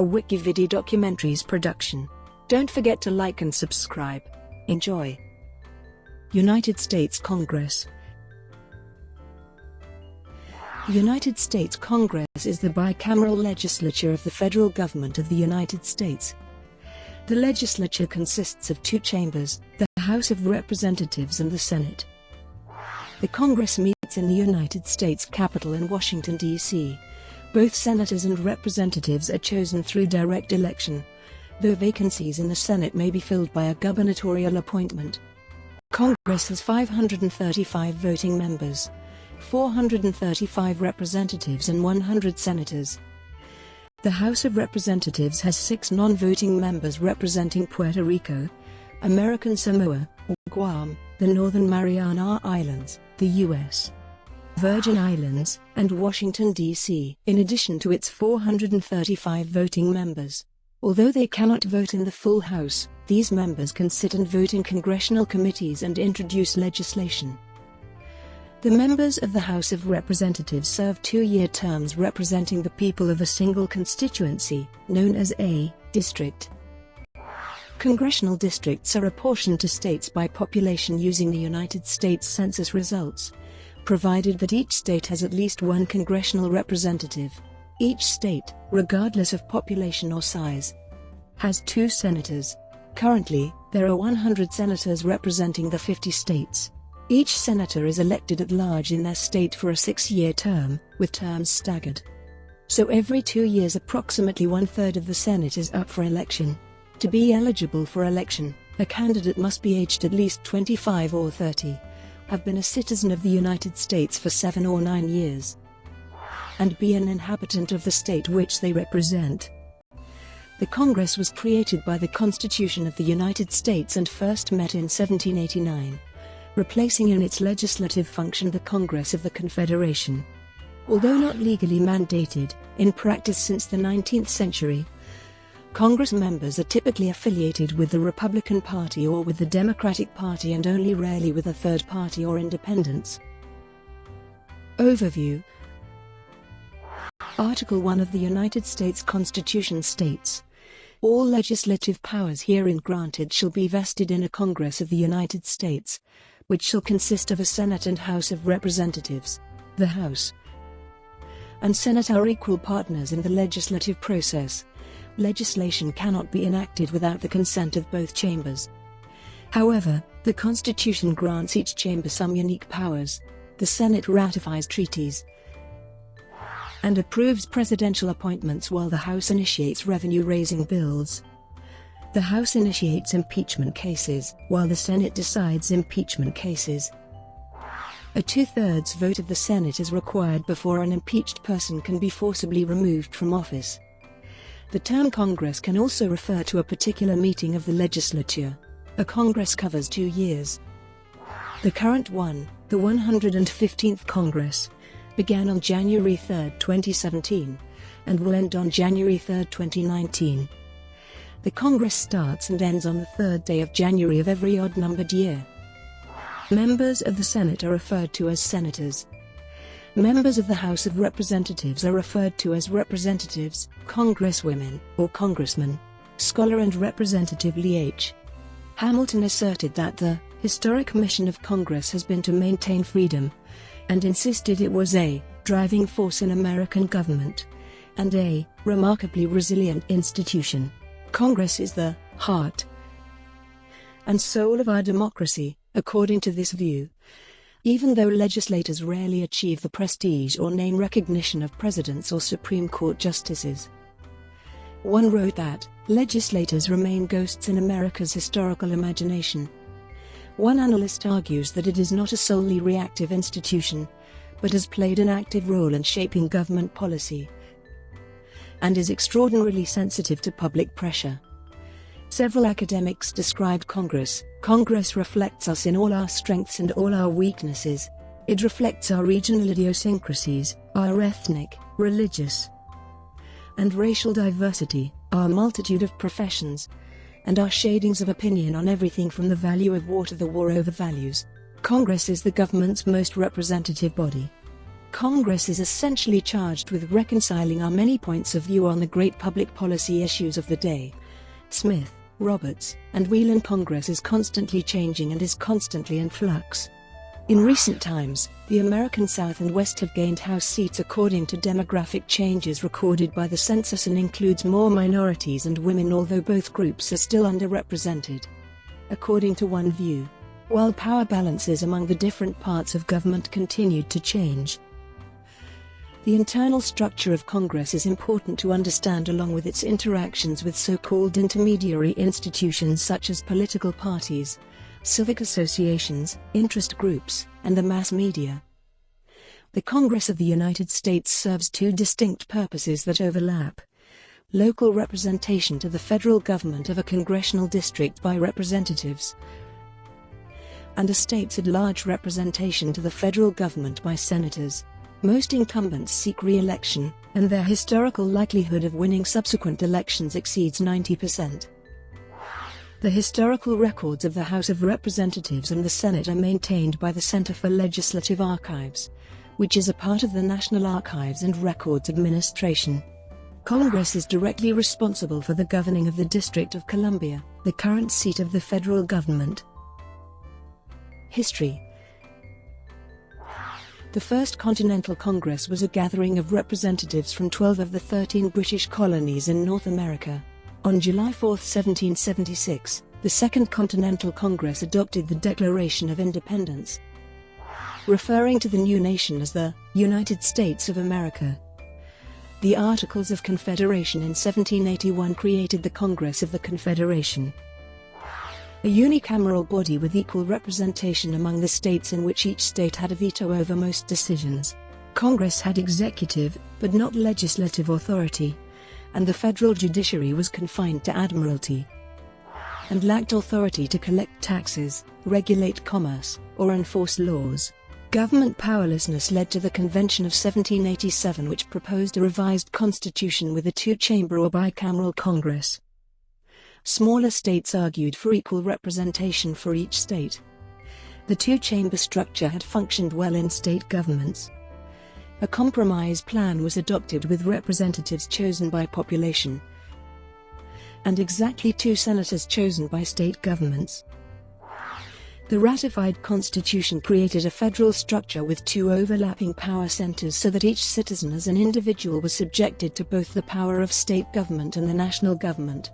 a WikiVidi documentaries production. Don't forget to like and subscribe. Enjoy. United States Congress. The United States Congress is the bicameral legislature of the federal government of the United States. The legislature consists of two chambers, the House of Representatives and the Senate. The Congress meets in the United States Capitol in Washington, D.C. Both senators and representatives are chosen through direct election, though vacancies in the Senate may be filled by a gubernatorial appointment. Congress has 535 voting members, 435 representatives and 100 senators. The House of Representatives has 6 non-voting members representing Puerto Rico, American Samoa, Guam, the Northern Mariana Islands, the U.S. Virgin Islands, and Washington, D.C., in addition to its 435 voting members. Although they cannot vote in the full House, these members can sit and vote in congressional committees and introduce legislation. The members of the House of Representatives serve 2-year terms representing the people of a single constituency, known as a district. Congressional districts are apportioned to states by population using the United States Census results, provided that each state has at least one congressional representative. Each state, regardless of population or size, has 2 senators. Currently, there are 100 senators representing the 50 states. Each senator is elected at large in their state for a 6-year term, with terms staggered. So every 2 years approximately 1/3 of the Senate is up for election. To be eligible for election, a candidate must be aged at least 25 or 30, have been a citizen of the United States for 7 or 9 years, and be an inhabitant of the state which they represent. The Congress was created by the Constitution of the United States and first met in 1789, replacing in its legislative function the Congress of the Confederation. Although not legally mandated, in practice since the 19th century, Congress members are typically affiliated with the Republican Party or with the Democratic Party and only rarely with a third party or independents. Overview. Article 1 of the United States Constitution states, "All legislative powers herein granted shall be vested in a Congress of the United States, which shall consist of a Senate and House of Representatives. The House and Senate are equal partners in the legislative process. Legislation cannot be enacted without the consent of both chambers. However, the Constitution grants each chamber some unique powers. The Senate ratifies treaties and approves presidential appointments while the House initiates revenue-raising bills. The House initiates impeachment cases, while the Senate decides impeachment cases. A 2/3 vote of the Senate is required before an impeached person can be forcibly removed from office." The term Congress can also refer to a particular meeting of the legislature. A Congress covers 2 years. The current one, the 115th Congress, began on January 3, 2017, and will end on January 3, 2019. The Congress starts and ends on the 3rd day of January of every odd-numbered year. Members of the Senate are referred to as senators. Members of the House of Representatives are referred to as representatives, congresswomen, or congressmen. Scholar and Representative Lee H. Hamilton asserted that the historic mission of Congress has been to maintain freedom, and insisted it was a driving force in American government, and a remarkably resilient institution. Congress is the heart and soul of our democracy, according to this view. Even though legislators rarely achieve the prestige or name recognition of presidents or Supreme Court justices. One wrote that, "Legislators remain ghosts in America's historical imagination." One analyst argues that it is not a solely reactive institution, but has played an active role in shaping government policy, and is extraordinarily sensitive to public pressure. Several academics describe Congress. Congress reflects us in all our strengths and all our weaknesses. It reflects our regional idiosyncrasies, our ethnic, religious, and racial diversity, our multitude of professions, and our shadings of opinion on everything from the value of war to the war over values. Congress is the government's most representative body. Congress is essentially charged with reconciling our many points of view on the great public policy issues of the day. Smith, Roberts, and Whelan. Congress is constantly changing and is constantly in flux. In recent times, the American South and West have gained House seats according to demographic changes recorded by the census and includes more minorities and women, although both groups are still underrepresented. According to one view, while power balances among the different parts of government continued to change, the internal structure of Congress is important to understand, along with its interactions with so-called intermediary institutions such as political parties, civic associations, interest groups, and the mass media. The Congress of the United States serves two distinct purposes that overlap: local representation to the federal government of a congressional district by representatives, and a states-at-large representation to the federal government by senators. Most incumbents seek re-election, and their historical likelihood of winning subsequent elections exceeds 90%. The historical records of the House of Representatives and the Senate are maintained by the Center for Legislative Archives, which is a part of the National Archives and Records Administration. Congress is directly responsible for the governing of the District of Columbia, the current seat of the federal government. History. The First Continental Congress was a gathering of representatives from 12 of the 13 British colonies in North America. On July 4, 1776, the Second Continental Congress adopted the Declaration of Independence, referring to the new nation as the United States of America. The Articles of Confederation in 1781 created the Congress of the Confederation, a unicameral body with equal representation among the states, in which each state had a veto over most decisions. Congress had executive, but not legislative authority, and the federal judiciary was confined to admiralty, and lacked authority to collect taxes, regulate commerce, or enforce laws. Government powerlessness led to the Convention of 1787, which proposed a revised constitution with a two-chamber or bicameral Congress. Smaller states argued for equal representation for each state. The two-chamber structure had functioned well in state governments. A compromise plan was adopted with representatives chosen by population, and exactly 2 senators chosen by state governments. The ratified constitution created a federal structure with 2 overlapping power centers, so that each citizen as an individual was subjected to both the power of state government and the national government.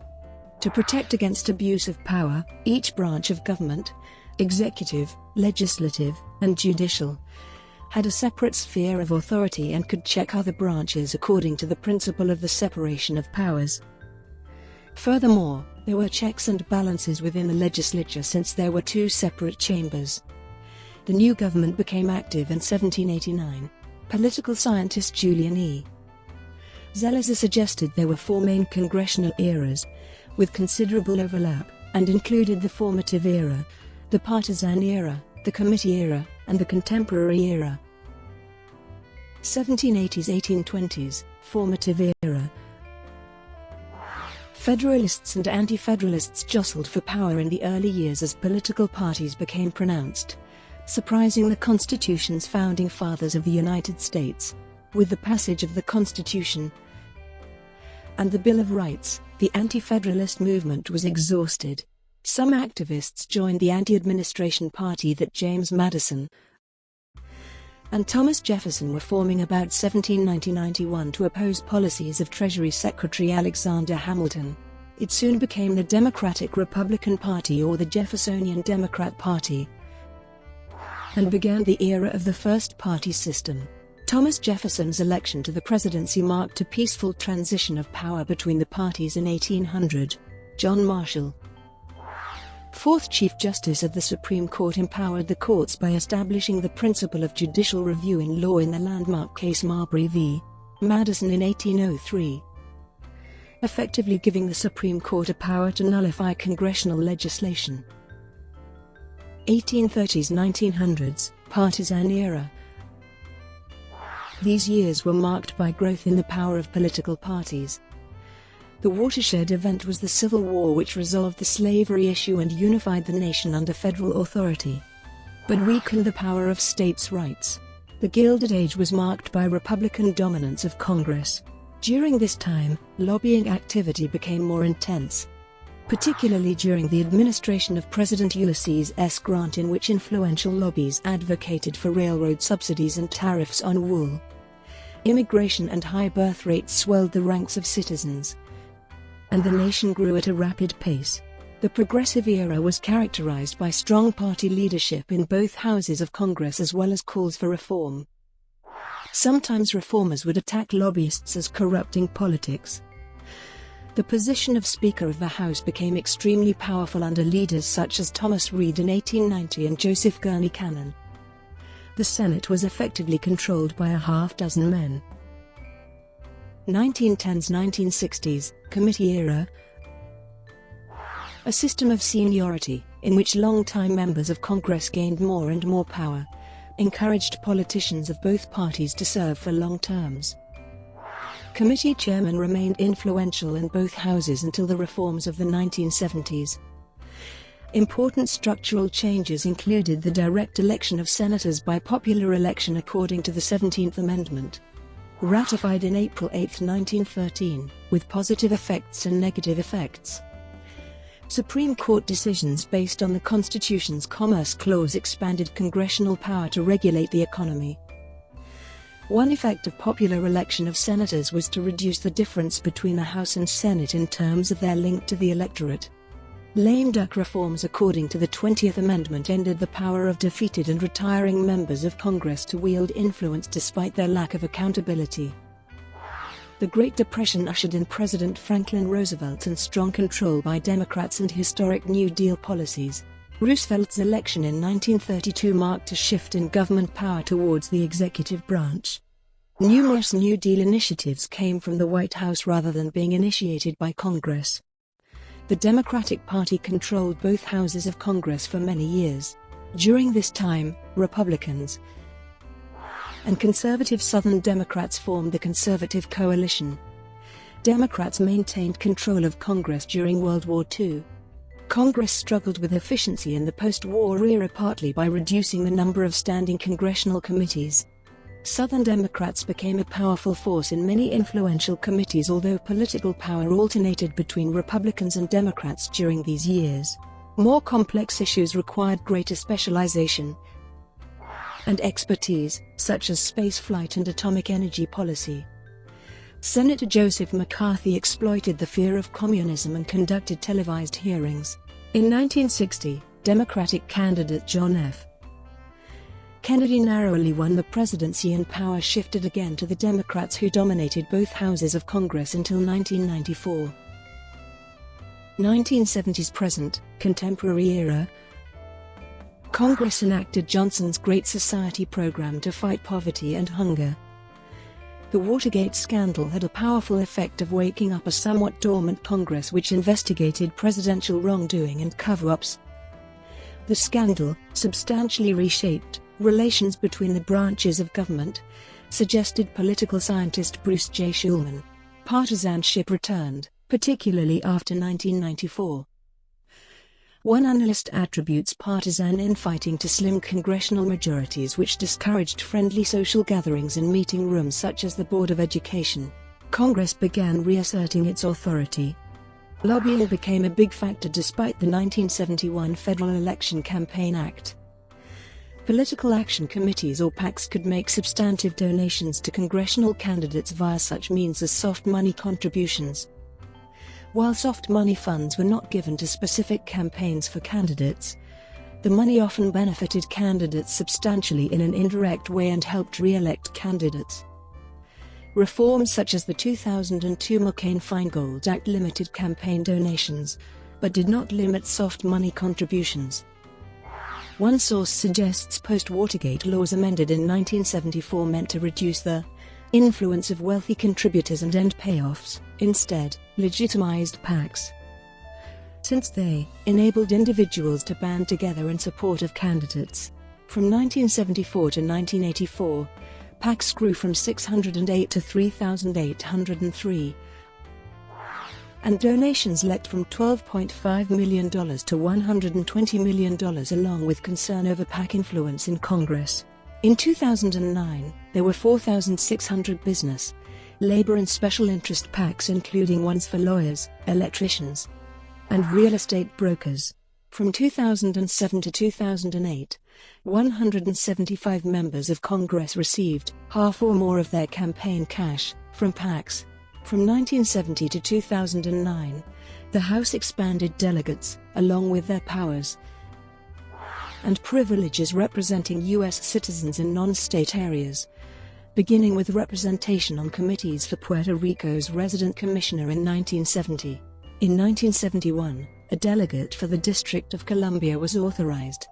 To protect against abuse of power, each branch of government, executive, legislative, and judicial, had a separate sphere of authority and could check other branches according to the principle of the separation of powers. Furthermore, there were checks and balances within the legislature, since there were 2 separate chambers. The new government became active in 1789. Political scientist Julian E. Zelizer suggested there were 4 main congressional eras, with considerable overlap, and included the formative era, the partisan era, the committee era, and the contemporary era. 1780s–1820s, formative era. Federalists and anti-federalists jostled for power in the early years as political parties became pronounced, surprising the Constitution's founding fathers of the United States. With the passage of the Constitution and the Bill of Rights, the anti-federalist movement was exhausted. Some activists joined the anti-administration party that James Madison and Thomas Jefferson were forming about 1790–91 to oppose policies of Treasury Secretary Alexander Hamilton. It soon became the Democratic-Republican Party, or the Jeffersonian Democrat Party, and began the era of the first-party system. Thomas Jefferson's election to the presidency marked a peaceful transition of power between the parties in 1800. John Marshall, 4th Chief Justice of the Supreme Court, empowered the courts by establishing the principle of judicial review in law in the landmark case Marbury v. Madison in 1803, effectively giving the Supreme Court a power to nullify congressional legislation. 1830s–1900s, partisan era. These years were marked by growth in the power of political parties. The watershed event was the Civil War, which resolved the slavery issue and unified the nation under federal authority, but weakened the power of states' rights. The Gilded Age was marked by Republican dominance of Congress. During this time, lobbying activity became more intense, particularly during the administration of President Ulysses S. Grant, in which influential lobbies advocated for railroad subsidies and tariffs on wool. Immigration and high birth rates swelled the ranks of citizens, and the nation grew at a rapid pace. The Progressive era was characterized by strong party leadership in both houses of Congress as well as calls for reform. Sometimes reformers would attack lobbyists as corrupting politics. The position of Speaker of the House became extremely powerful under leaders such as Thomas Reed in 1890 and Joseph Gurney Cannon. The Senate was effectively controlled by a half-dozen men. 1910s–1960s, Committee era. A system of seniority, in which long-time members of Congress gained more and more power, encouraged politicians of both parties to serve for long terms. Committee chairmen remained influential in both houses until the reforms of the 1970s. Important structural changes included the direct election of senators by popular election according to the 17th Amendment, ratified in April 8, 1913, with positive effects and negative effects. Supreme Court decisions based on the Constitution's Commerce Clause expanded congressional power to regulate the economy. One effect of popular election of senators was to reduce the difference between the House and Senate in terms of their link to the electorate. Lame duck reforms according to the 20th Amendment ended the power of defeated and retiring members of Congress to wield influence despite their lack of accountability. The Great Depression ushered in President Franklin Roosevelt and strong control by Democrats and historic New Deal policies. Roosevelt's election in 1932 marked a shift in government power towards the executive branch. Numerous New Deal initiatives came from the White House rather than being initiated by Congress. The Democratic Party controlled both houses of Congress for many years. During this time, Republicans and conservative Southern Democrats formed the Conservative Coalition. Democrats maintained control of Congress during World War II. Congress struggled with efficiency in the post-war era partly by reducing the number of standing congressional committees. Southern Democrats became a powerful force in many influential committees, although political power alternated between Republicans and Democrats during these years. More complex issues required greater specialization and expertise, such as spaceflight and atomic energy policy. Senator Joseph McCarthy exploited the fear of communism and conducted televised hearings. In 1960, Democratic candidate John F. Kennedy narrowly won the presidency and power shifted again to the Democrats, who dominated both houses of Congress until 1994. 1970s present, contemporary era. Congress enacted Johnson's Great Society program to fight poverty and hunger. The Watergate scandal had a powerful effect of waking up a somewhat dormant Congress which investigated presidential wrongdoing and cover-ups. The scandal substantially reshaped relations between the branches of government, suggested political scientist Bruce J. Schulman. Partisanship returned, particularly after 1994. One analyst attributes partisan infighting to slim congressional majorities which discouraged friendly social gatherings in meeting rooms such as the Board of Education. Congress began reasserting its authority. Lobbying became a big factor despite the 1971 Federal Election Campaign Act. Political action committees or PACs could make substantive donations to congressional candidates via such means as soft money contributions. While soft money funds were not given to specific campaigns for candidates, the money often benefited candidates substantially in an indirect way and helped re-elect candidates. Reforms such as the 2002 McCain-Feingold Act limited campaign donations, but did not limit soft money contributions. One source suggests post-Watergate laws amended in 1974 meant to reduce the influence of wealthy contributors and end payoffs, instead, legitimized PACs, since they enabled individuals to band together in support of candidates. From 1974 to 1984, PACs grew from 608 to 3,803, and donations leapt from $12.5 million to $120 million, along with concern over PAC influence in Congress. In 2009, there were 4,600 business, labor and special interest PACs, including ones for lawyers, electricians, and real estate brokers. From 2007 to 2008, 175 members of Congress received half or more of their campaign cash from PACs. From 1970 to 2009, the House expanded delegates, along with their powers and privileges representing U.S. citizens in non-state areas, beginning with representation on committees for Puerto Rico's resident commissioner in 1970. In 1971, a delegate for the District of Columbia was authorized,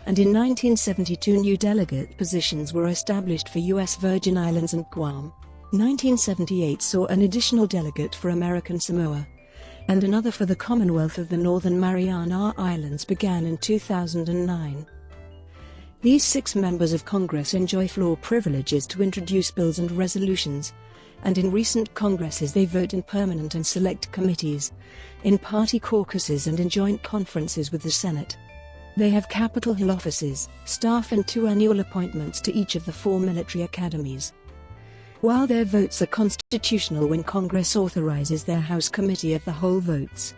and in 1972 new delegate positions were established for U.S. Virgin Islands and Guam. 1978 saw an additional delegate for American Samoa, and another for the Commonwealth of the Northern Mariana Islands began in 2009. These 6 members of Congress enjoy floor privileges to introduce bills and resolutions, and in recent Congresses they vote in permanent and select committees, in party caucuses and in joint conferences with the Senate. They have Capitol Hill offices, staff and 2 annual appointments to each of the 4 military academies. While their votes are constitutional when Congress authorizes their House Committee of the Whole votes,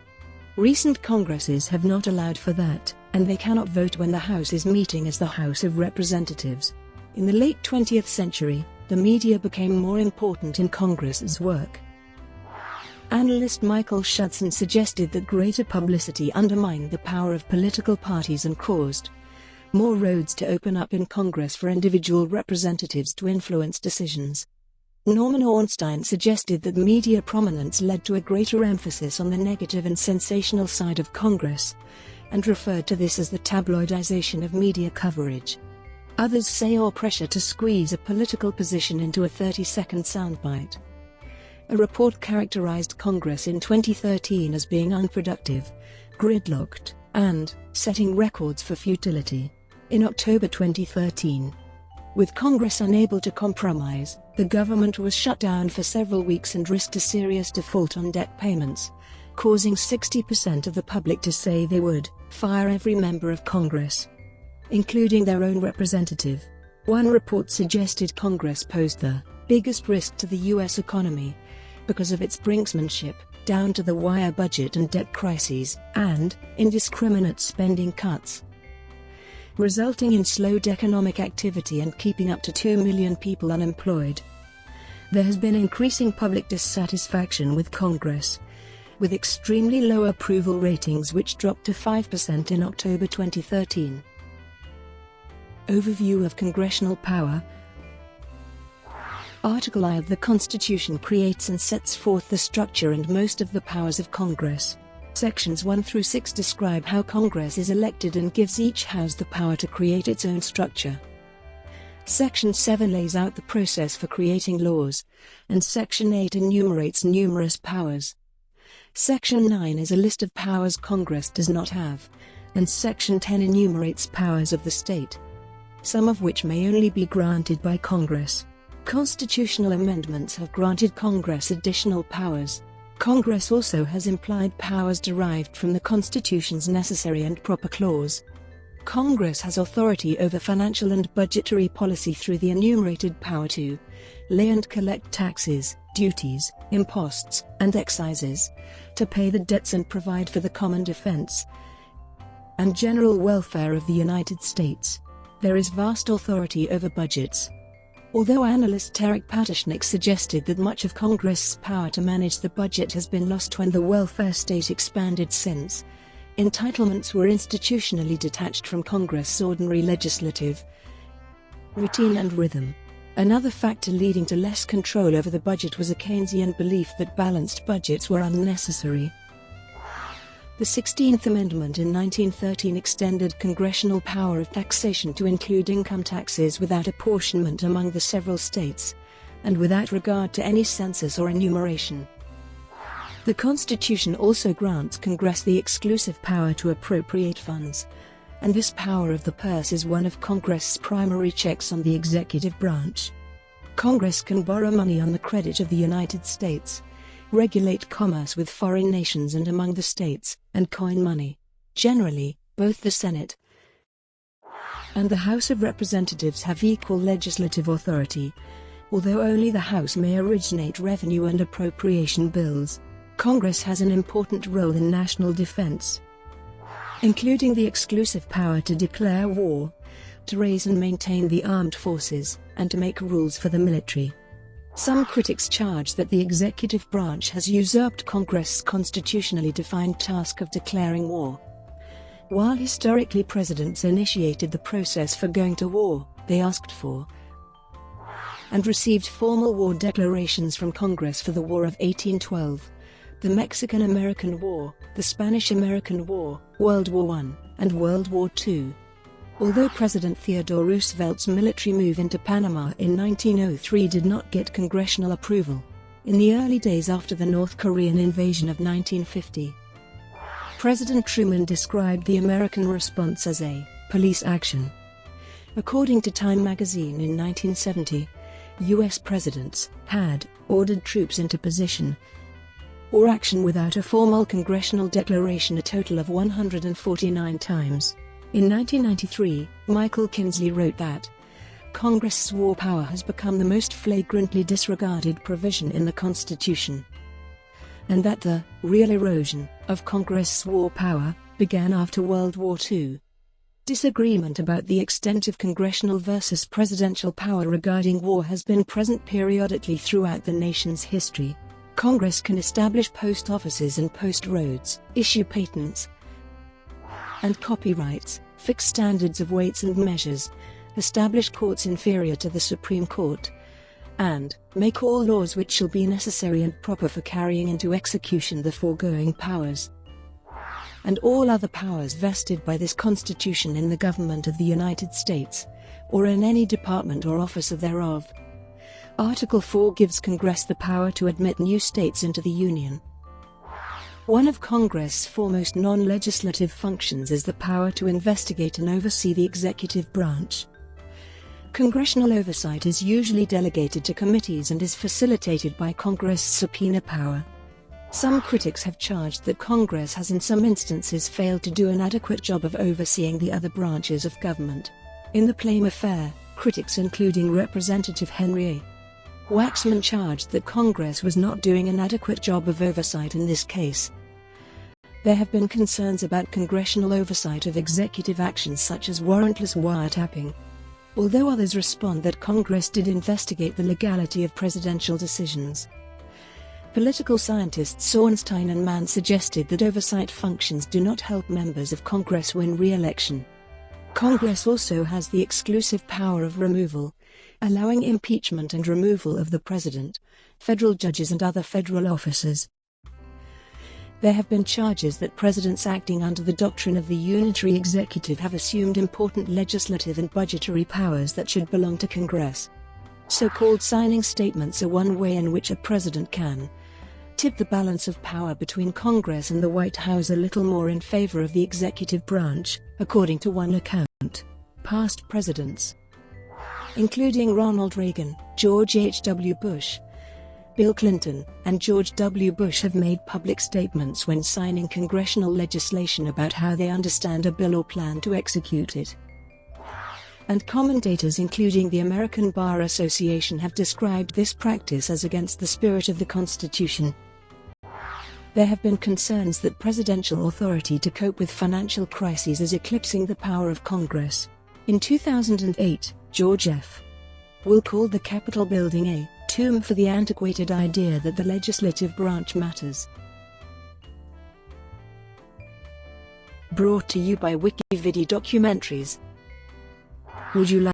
recent Congresses have not allowed for that, and they cannot vote when the House is meeting as the House of Representatives. In the late 20th century, the media became more important in Congress's work. Analyst Michael Schudson suggested that greater publicity undermined the power of political parties and caused more roads to open up in Congress for individual representatives to influence decisions. Norman Ornstein suggested that media prominence led to a greater emphasis on the negative and sensational side of Congress, and referred to this as the tabloidization of media coverage. Others say or pressure to squeeze a political position into a 30-second soundbite. A report characterized Congress in 2013 as being unproductive, gridlocked, and setting records for futility. In October 2013, with Congress unable to compromise, the government was shut down for several weeks and risked a serious default on debt payments, causing 60% of the public to say they would fire every member of Congress, including their own representative. One report suggested Congress posed the biggest risk to the U.S. economy because of its brinksmanship, down-to-the-wire budget and debt crises, and indiscriminate spending cuts, resulting in slowed economic activity and keeping up to 2 million people unemployed. There has been increasing public dissatisfaction with Congress, with extremely low approval ratings which dropped to 5% in October 2013. Overview of congressional power. Article I of the Constitution creates and sets forth the structure and most of the powers of Congress. Sections 1 through 6 describe how Congress is elected and gives each house the power to create its own structure. Section 7 lays out the process for creating laws, and Section 8 enumerates numerous powers. Section 9 is a list of powers Congress does not have, and Section 10 enumerates powers of the state, some of which may only be granted by Congress. Constitutional amendments have granted Congress additional powers. Congress also has implied powers derived from the Constitution's necessary and proper clause. Congress has authority over financial and budgetary policy through the enumerated power to lay and collect taxes, duties, imposts, and excises, to pay the debts and provide for the common defense and general welfare of the United States. There is vast authority over budgets. Although analyst Eric Patashnik suggested that much of Congress's power to manage the budget has been lost when the welfare state expanded since entitlements were institutionally detached from Congress's ordinary legislative routine and rhythm. Another factor leading to less control over the budget was a Keynesian belief that balanced budgets were unnecessary. The 16th Amendment in 1913 extended congressional power of taxation to include income taxes without apportionment among the several states, and without regard to any census or enumeration. The Constitution also grants Congress the exclusive power to appropriate funds, and this power of the purse is one of Congress's primary checks on the executive branch. Congress can borrow money on the credit of the United States, regulate commerce with foreign nations and among the states, and coin money. Generally, both the Senate and the House of Representatives have equal legislative authority, although only the House may originate revenue and appropriation bills. Congress has an important role in national defense, including the exclusive power to declare war, to raise and maintain the armed forces, and to make rules for the military. Some critics charge that the executive branch has usurped Congress's constitutionally defined task of declaring war. While historically presidents initiated the process for going to war, they asked for and received formal war declarations from Congress for the War of 1812, the Mexican-American War, the Spanish-American War, World War I, and World War II. Although President Theodore Roosevelt's military move into Panama in 1903 did not get congressional approval, in the early days after the North Korean invasion of 1950, President Truman described the American response as a police action. According to Time magazine in 1970, U.S. presidents had ordered troops into position or action without a formal congressional declaration a total of 149 times. In 1993, Michael Kinsley wrote that Congress's war power has become the most flagrantly disregarded provision in the Constitution, and that the real erosion of Congress's war power began after World War II. Disagreement about the extent of congressional versus presidential power regarding war has been present periodically throughout the nation's history. Congress can establish post offices and post roads, issue patents and copyrights, fix standards of weights and measures, establish courts inferior to the Supreme Court, and make all laws which shall be necessary and proper for carrying into execution the foregoing powers, and all other powers vested by this Constitution in the government of the United States, or in any department or office of thereof. Article 4 gives Congress the power to admit new states into the Union. One of Congress's foremost non-legislative functions is the power to investigate and oversee the executive branch. Congressional oversight is usually delegated to committees and is facilitated by Congress's subpoena power. Some critics have charged that Congress has in some instances failed to do an adequate job of overseeing the other branches of government. In the Plame affair, critics including Representative Henry A. Waxman charged that Congress was not doing an adequate job of oversight in this case. There have been concerns about congressional oversight of executive actions such as warrantless wiretapping, although others respond that Congress did investigate the legality of presidential decisions. Political scientists Ornstein and Mann suggested that oversight functions do not help members of Congress win re-election. Congress also has the exclusive power of removal, allowing impeachment and removal of the president, federal judges and other federal officers. There have been charges that presidents acting under the doctrine of the unitary executive have assumed important legislative and budgetary powers that should belong to Congress. So-called signing statements are one way in which a president can tip the balance of power between Congress and the White House a little more in favor of the executive branch, according to one account. Past presidents, including Ronald Reagan, George H.W. Bush, Bill Clinton, and George W. Bush, have made public statements when signing congressional legislation about how they understand a bill or plan to execute it. And commentators including the American Bar Association have described this practice as against the spirit of the Constitution. There have been concerns that presidential authority to cope with financial crises is eclipsing the power of Congress. In 2008, George F. Will called the Capitol building a tomb for the antiquated idea that the legislative branch matters. Brought to you by WikiVidi documentaries. Would you like